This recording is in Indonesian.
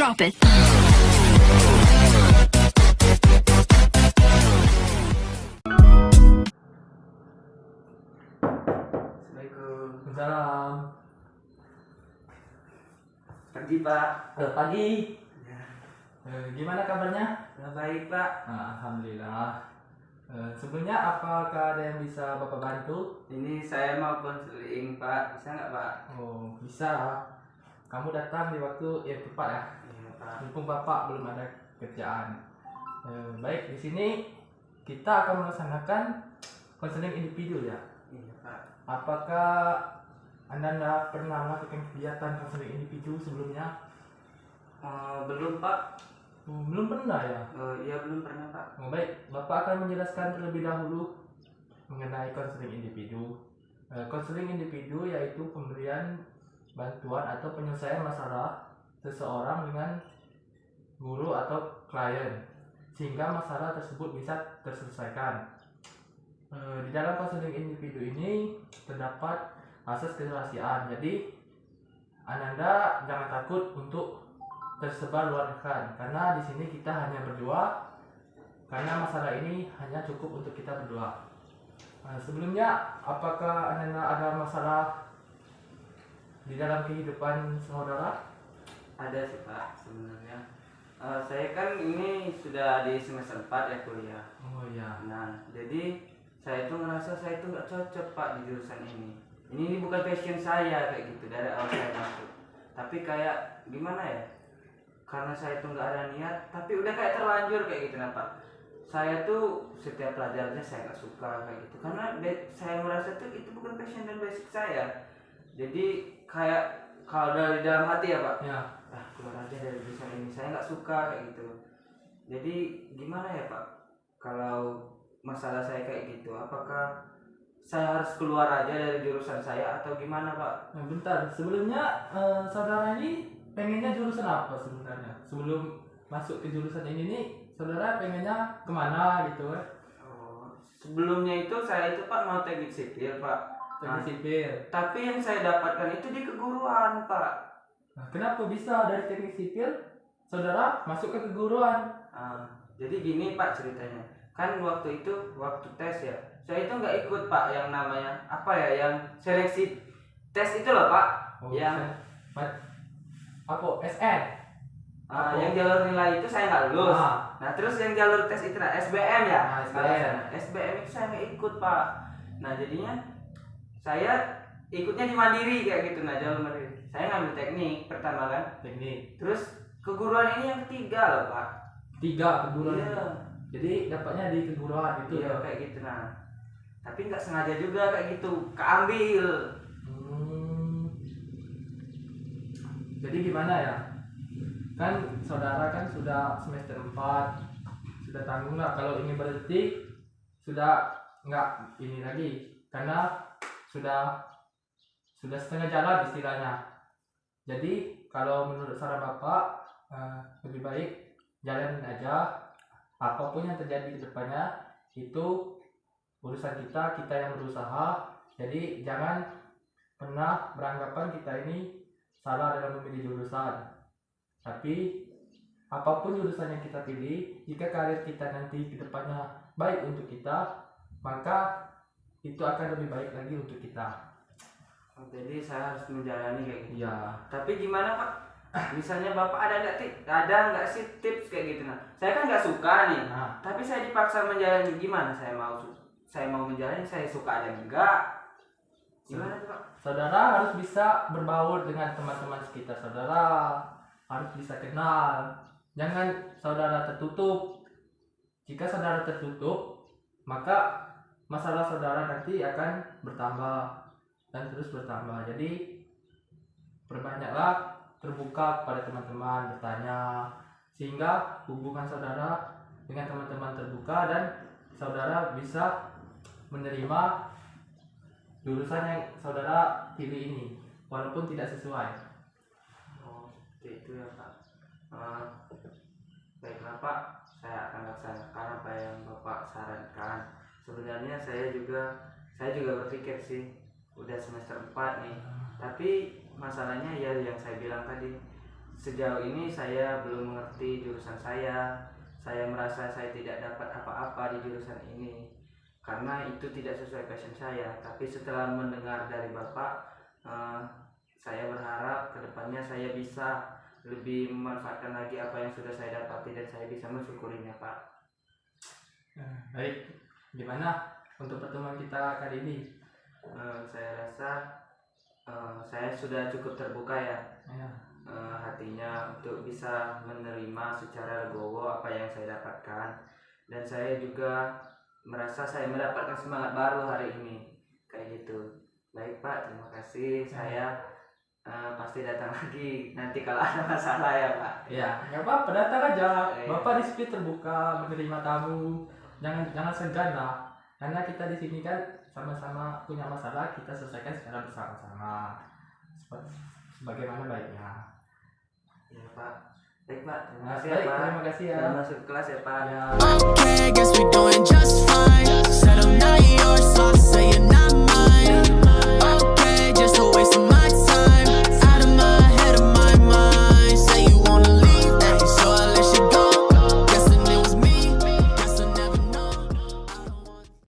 Drop it. Assalamualaikum. Salam. Pagi Pak. Pagi. Ya, Gimana kabarnya? baik Pak. Alhamdulillah. Sebelumnya apakah ada yang bisa Bapak bantu? Ini saya mau konseling Pak. Bisa nggak Pak? Oh, bisa. Kamu datang di waktu yang tepat ya. Iya Pak. Mumpung Bapak belum ada kerjaan. Baik, di sini kita akan melaksanakan konseling individu ya. Iya Pak. Apakah Anda pernah melakukan kegiatan konseling individu sebelumnya? Belum Pak. Belum pernah ya. Iya belum pernah Pak. Baik, Bapak akan menjelaskan terlebih dahulu mengenai konseling individu. Konseling individu yaitu pemberian bantuan atau penyelesaian masalah seseorang dengan guru atau klien sehingga masalah tersebut bisa terselesaikan. Di dalam konseling individu ini terdapat asas kerahasiaan. Jadi Anda jangan takut untuk tersebar luaskan karena di sini kita hanya berdua, karena masalah ini hanya cukup untuk kita berdua. Sebelumnya, apakah Anda ada masalah di dalam kehidupan saudara? Ada sih Pak sebenarnya. Saya kan ini sudah di semester 4 ya kuliah. Oh iya. Nah, jadi saya tuh ngerasa saya tuh nggak cocok Pak di jurusan ini. Ini bukan passion saya kayak gitu dari awal saya masuk. Tapi kayak gimana ya? Karena saya tuh nggak ada niat, tapi udah kayak terlanjur kayak gitu nah Pak. Saya tuh setiap pelajarannya saya nggak suka kayak gitu. Karena saya merasa tuh itu bukan passion dan basic saya. Jadi kayak kalau dari dalam hati ya Pak. Ya. Keluar aja dari jurusan ini. Saya nggak suka kayak gitu. Jadi gimana ya Pak? Kalau masalah saya kayak gitu, apakah saya harus keluar aja dari jurusan saya atau gimana Pak? Nah, bentar. Sebelumnya saudara ini pengennya jurusan apa sebenarnya? Sebelum masuk ke jurusan ini nih, saudara pengennya kemana gitu kan? Sebelumnya itu saya itu Pak mau teknik sipil Pak. Teknik sipil. Tapi yang saya dapatkan itu di keguruan Pak. Nah, kenapa bisa dari teknik sipil saudara masuk ke keguruan? Jadi gini Pak ceritanya. Kan waktu itu waktu tes ya, saya itu nggak ikut Pak yang namanya apa ya, yang seleksi tes itu loh Pak. Apa SN? Yang jalur nilai itu saya nggak lulus. Nah terus yang jalur tes itu SBM ya. SBM itu saya nggak ikut Pak. Nah jadinya saya ikutnya di Mandiri kayak gitu. Nah jalur Mandiri saya ngambil teknik pertama kan. Teknik. Terus keguruan ini yang ketiga loh Pak. Tiga keguruan. Iya. Jadi dapatnya di keguruan itu. Iya kayak gitu. Nah tapi nggak sengaja juga kayak gitu keambil. Jadi gimana ya? Kan saudara kan sudah semester 4, sudah tanggung lah kalau ini berhenti, sudah nggak ini lagi karena sudah setengah jalan istilahnya. Jadi kalau menurut saran Bapak lebih baik jalanin aja, apapun yang terjadi ke depannya itu urusan kita yang berusaha. Jadi jangan pernah beranggapan kita ini salah dalam memilih jurusan. Tapi apapun jurusan yang kita pilih, jika karir kita nanti ke depannya baik untuk kita, maka itu akan lebih baik lagi untuk kita. Jadi saya harus menjalani kayak gitu. Iya. Tapi gimana Pak? Misalnya Bapak ada nggak sih tips kayak gitu? Nah, saya kan nggak suka nih. Tapi saya dipaksa menjalani, gimana? Saya mau menjalani, saya suka aja enggak? Gimana tuh Pak? Saudara harus bisa berbaur dengan teman-teman sekitar saudara, harus bisa kenal. Jangan saudara tertutup. Jika saudara tertutup, maka masalah saudara nanti akan bertambah dan terus bertambah. Jadi perbanyaklah terbuka kepada teman-teman, bertanya, sehingga hubungan saudara dengan teman-teman terbuka dan saudara bisa menerima jurusan yang saudara pilih ini walaupun tidak sesuai. Seperti itu ya Pak. Baiklah Pak, saya akan laksanakan apa yang Bapak sarankan. Sebenarnya saya juga berpikir sih, udah semester 4 nih. Tapi masalahnya ya yang saya bilang tadi, sejauh ini saya belum mengerti jurusan saya. Saya merasa saya tidak dapat apa-apa di jurusan ini karena itu tidak sesuai passion saya. Tapi setelah mendengar dari Bapak, saya berharap kedepannya saya bisa lebih memanfaatkan lagi apa yang sudah saya dapati dan saya bisa mensyukurinya, Pak. Baik, gimana untuk pertemuan kita kali ini? Saya rasa saya sudah cukup terbuka ya, hatinya untuk bisa menerima secara legowo apa yang saya dapatkan, dan saya juga merasa saya mendapatkan semangat baru hari ini kayak gitu. Baik Pak, terima kasih. Saya pasti datang lagi nanti kalau ada masalah ya Pak. Ya, nggak apa-apa, datang aja. Iya. Bapak di sini terbuka menerima tamu. Jangan segan lah. Karena kita di sini kan sama-sama punya masalah, kita selesaikan secara bersama-sama. Sebagaimana baiknya. Ya Pak. Baik Pak, terima kasih Baik, ya Pak. terima kasih ya. Sudah masuk kelas ya Pak. Ya. Okay, guess we